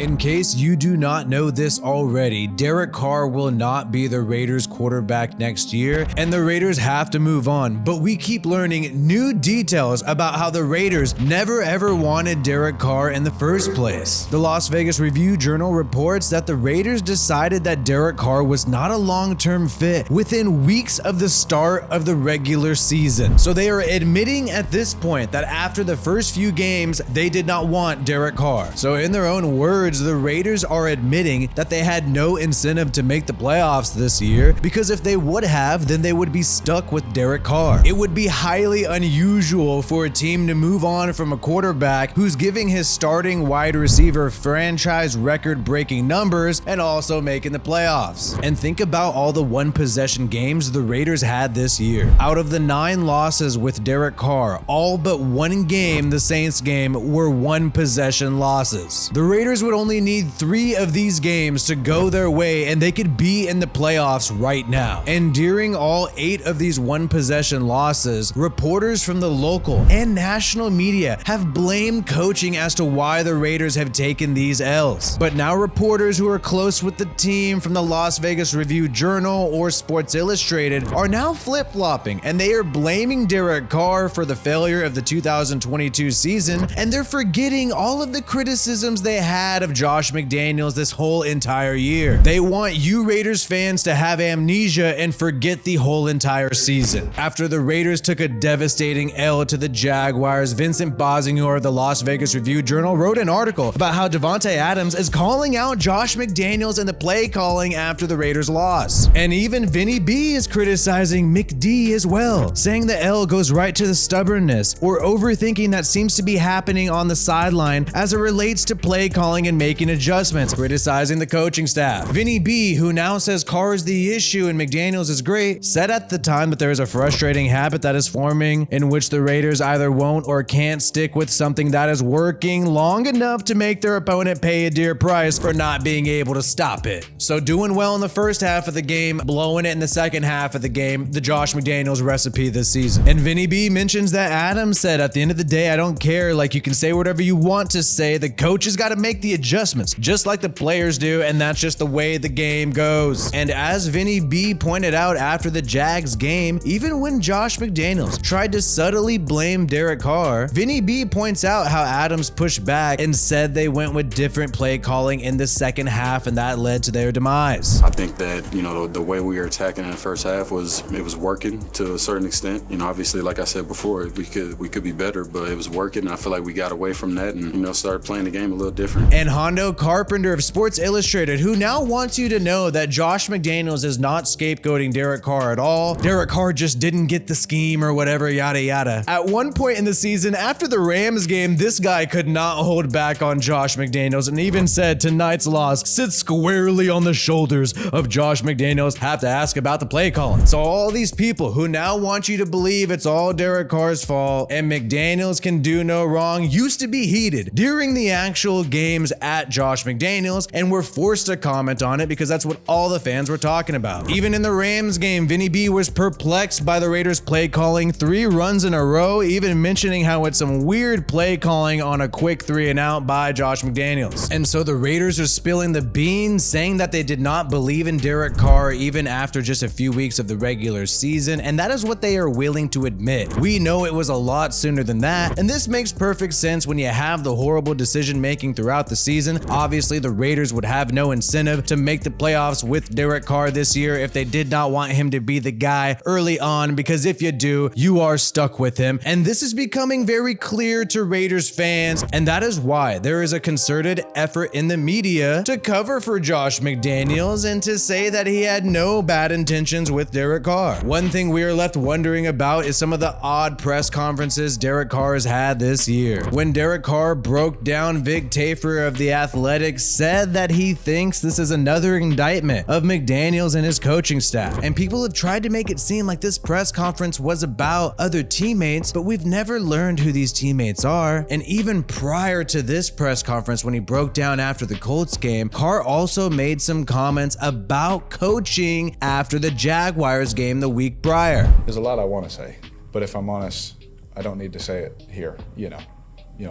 In case you do not know this already, Derek Carr will not be the Raiders quarterback next year, and the Raiders have to move on. But we keep learning new details about how the Raiders never ever wanted Derek Carr in the first place. The Las Vegas Review-Journal reports that the Raiders decided that Derek Carr was not a long-term fit within weeks of the start of the regular season. So they are admitting at this point that after the first few games, they did not want Derek Carr. So in their own words, the Raiders are admitting that they had no incentive to make the playoffs this year, because if they would have, then they would be stuck with Derek Carr. It would be highly unusual for a team to move on from a quarterback who's giving his starting wide receiver franchise record-breaking numbers and also making the playoffs. And think about all the one-possession games the Raiders had this year. Out of the 9 losses with Derek Carr, all but one game, the Saints game, were one-possession losses. The Raiders would only need 3 of these games to go their way and they could be in the playoffs right now. And during all 8 of these one-possession losses, reporters from the local and national media have blamed coaching as to why the Raiders have taken these L's. But now reporters who are close with the team from the Las Vegas Review-Journal or Sports Illustrated are now flip-flopping, and they are blaming Derek Carr for the failure of the 2022 season, and they're forgetting all of the criticisms they had of Josh McDaniels this whole entire year. They want you Raiders fans to have amnesia and forget the whole entire season. After the Raiders took a devastating L to the Jaguars, Vincent Bosignor of the Las Vegas Review-Journal wrote an article about how Davante Adams is calling out Josh McDaniels and the play calling after the Raiders loss. And even Vinny B is criticizing McD as well, saying the L goes right to the stubbornness or overthinking that seems to be happening on the sideline as it relates to play calling and making adjustments, criticizing the coaching staff. Vinny B, who now says Carr is the issue and McDaniels is great, said at the time that there is a frustrating habit that is forming in which the Raiders either won't or can't stick with something that is working long enough to make their opponent pay a dear price for not being able to stop it. So doing well in the first half of the game, blowing it in the second half of the game, the Josh McDaniels recipe this season. And Vinny B mentions that Adams said, at the end of the day, I don't care, like you can say whatever you want to say, the coach has got to make the adjustments, just like the players do, and that's just the way the game goes. And as Vinny B pointed out after the Jags game, even when Josh McDaniels tried to subtly blame Derek Carr, Vinny B points out how Adams pushed back and said they went with different play calling in the second half, and that led to their demise. I think that, you know, the way we were attacking in the first half was working to a certain extent. You know, obviously, like I said before, we could be better, but it was working. And I feel like we got away from that and, you know, started playing the game a little different. And Hondo Carpenter of Sports Illustrated, who now wants you to know that Josh McDaniels is not scapegoating Derek Carr at all. Derek Carr just didn't get the scheme or whatever, yada yada. At one point in the season, after the Rams game, this guy could not hold back on Josh McDaniels and even said tonight's loss sits squarely on the shoulders of Josh McDaniels. Have to ask about the play calling. So all these people who now want you to believe it's all Derek Carr's fault and McDaniels can do no wrong used to be heated during the actual games at Josh McDaniels and were forced to comment on it because that's what all the fans were talking about. Even in the Rams game, Vinny B was perplexed by the Raiders play calling 3 runs in a row, even mentioning how it's some weird play calling on a quick 3 and out by Josh McDaniels. And so the Raiders are spilling the beans, saying that they did not believe in Derek Carr even after just a few weeks of the regular season, and that is what they are willing to admit. We know it was a lot sooner than that, and this makes perfect sense when you have the horrible decision making throughout the season. Obviously, the Raiders would have no incentive to make the playoffs with Derek Carr this year if they did not want him to be the guy early on, because if you do, you are stuck with him. And this is becoming very clear to Raiders fans, and that is why there is a concerted effort in the media to cover for Josh McDaniels and to say that he had no bad intentions with Derek Carr. One thing we are left wondering about is some of the odd press conferences Derek Carr has had this year. When Derek Carr broke down, Vic Tafur of The Athletic said that he thinks this is another indictment of McDaniels and his coaching staff. And people have tried to make it seem like this press conference was about other teammates, but we've never learned who these teammates are. And even prior to this press conference, when he broke down after the Colts game, Carr also made some comments about coaching after the Jaguars game the week prior. There's a lot I want to say, but if I'm honest, I don't need to say it here, you know,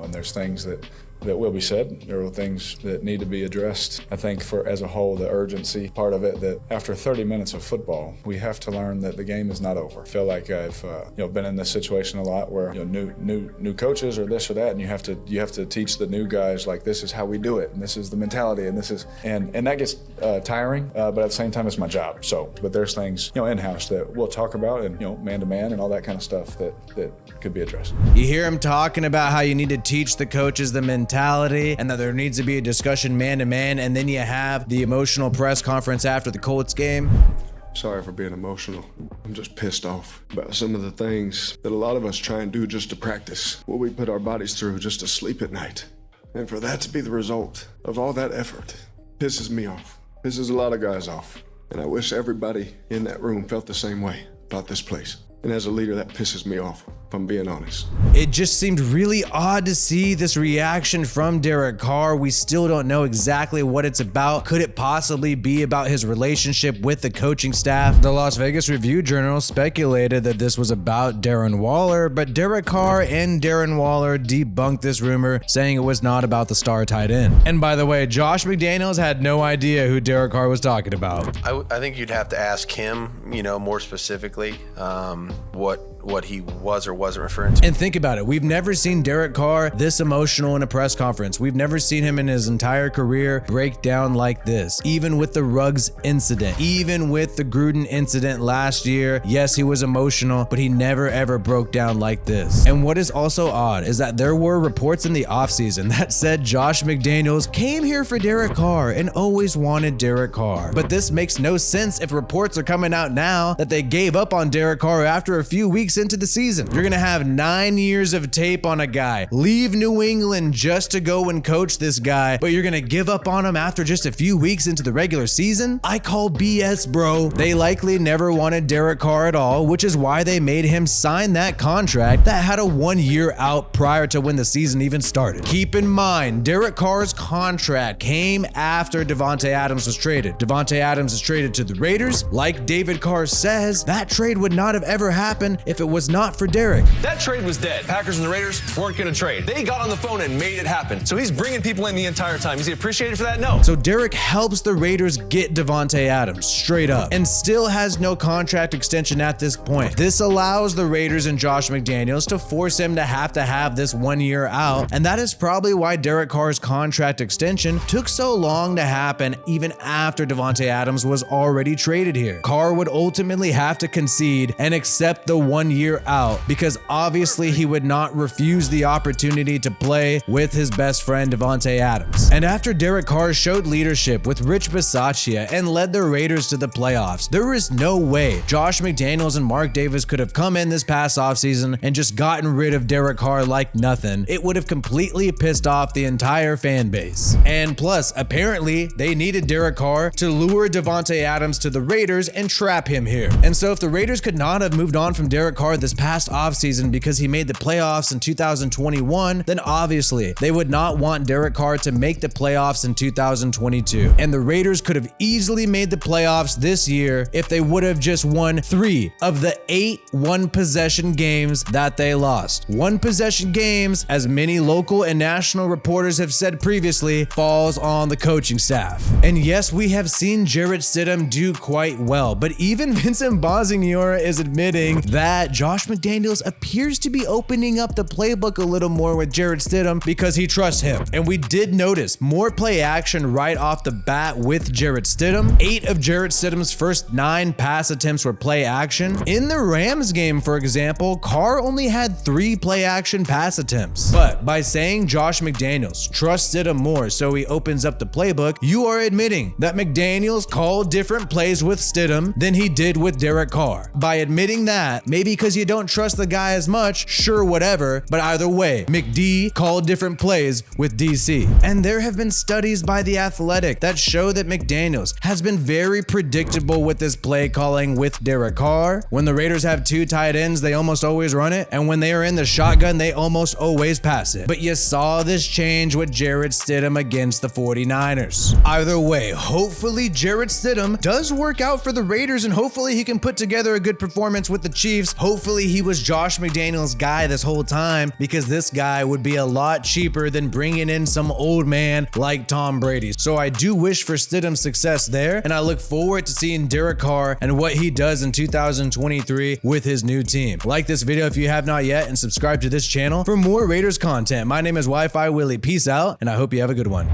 and there's things that that will be said. There are things that need to be addressed. I think as a whole, the urgency part of it, that after 30 minutes of football, we have to learn that the game is not over. I feel like I've been in this situation a lot where new coaches or this or that, and you have to teach the new guys, like, this is how we do it, and this is the mentality, and this is and that gets tiring. But at the same time, it's my job. But there's things in-house that we'll talk about, and man to man and all that kind of stuff that could be addressed. You hear him talking about how you need to teach the coaches the mentality and that there needs to be a discussion man to man, and then you have the emotional press conference after the Colts game. Sorry for being emotional. I'm just pissed off about some of the things that a lot of us try and do just to practice what we put our bodies through just to sleep at night. And for that to be the result of all that effort pisses me off. Pisses a lot of guys off. And I wish everybody in that room felt the same way about this place. And as a leader, that pisses me off, if I'm being honest. It just seemed really odd to see this reaction from Derek Carr. We still don't know exactly what it's about. Could it possibly be about his relationship with the coaching staff? The Las Vegas Review-Journal speculated that this was about Darren Waller, but Derek Carr and Darren Waller debunked this rumor, saying it was not about the star tight end. And by the way, Josh McDaniels had no idea who Derek Carr was talking about. I think you'd have to ask him, more specifically, what he was or wasn't referring to. And think about it. We've never seen Derek Carr this emotional in a press conference. We've never seen him in his entire career break down like this. Even with the Ruggs incident, even with the Gruden incident last year, yes, he was emotional, but he never ever broke down like this. And what is also odd is that there were reports in the offseason that said Josh McDaniels came here for Derek Carr and always wanted Derek Carr. But this makes no sense if reports are coming out now that they gave up on Derek Carr after a few weeks into the season. You're gonna have 9 years of tape on a guy, leave New England just to go and coach this guy, but you're gonna give up on him after just a few weeks into the regular season? I call BS, bro. They likely never wanted Derek Carr at all, which is why they made him sign that contract that had a 1 year out prior to when the season even started. Keep in mind, Derek Carr's contract came after Davante Adams was traded. Davante Adams is traded to the Raiders. Like David Carr says, that trade would not have ever happened if it was not for Derek. That trade was dead. Packers and the Raiders weren't going to trade. They got on the phone and made it happen. So he's bringing people in the entire time. Is he appreciated for that? No. So Derek helps the Raiders get Davante Adams straight up and still has no contract extension at this point. This allows the Raiders and Josh McDaniels to force him to have this 1 year out. And that is probably why Derek Carr's contract extension took so long to happen even after Davante Adams was already traded here. Carr would ultimately have to concede and accept the 1 year out because obviously he would not refuse the opportunity to play with his best friend Davante Adams. And after Derek Carr showed leadership with Rich Bisaccia and led the Raiders to the playoffs, there is no way Josh McDaniels and Mark Davis could have come in this past offseason and just gotten rid of Derek Carr like nothing. It would have completely pissed off the entire fan base. And plus, apparently, they needed Derek Carr to lure Davante Adams to the Raiders and trap him here. And so if the Raiders could not have moved on from Derek Carr this past offseason because he made the playoffs in 2021, then obviously they would not want Derek Carr to make the playoffs in 2022. And the Raiders could have easily made the playoffs this year if they would have just won 3 of the 8 one-possession games that they lost. One-possession games, as many local and national reporters have said previously, falls on the coaching staff. And yes, we have seen Jarrett Stidham do quite well, but even Vincent Bonsignore is admitting that Josh McDaniels appears to be opening up the playbook a little more with Jarrett Stidham because he trusts him. And we did notice more play action right off the bat with Jarrett Stidham. 8 of Jarrett Stidham's first 9 pass attempts were play action. In the Rams game, for example, Carr only had 3 play action pass attempts. But by saying Josh McDaniels trusts Stidham more so he opens up the playbook, you are admitting that McDaniels called different plays with Stidham than he did with Derek Carr. By admitting that, maybe because you don't trust the guy as much, sure, whatever, but either way, McD called different plays with DC. And there have been studies by The Athletic that show that McDaniels has been very predictable with his play calling with Derek Carr. When the Raiders have 2 tight ends, they almost always run it, and when they are in the shotgun, they almost almost always pass it. But you saw this change with Jarrett Stidham against the 49ers. Either way, hopefully Jarrett Stidham does work out for the Raiders, and hopefully he can put together a good performance with the Chiefs. Hopefully he was Josh McDaniels' guy this whole time, because this guy would be a lot cheaper than bringing in some old man like Tom Brady. So I do wish for Stidham's success there, and I look forward to seeing Derek Carr and what he does in 2023 with his new team. Like this video if you have not yet, and subscribe to this channel for more Raiders content. My name is WiFiWillie. Peace out, and I hope you have a good one.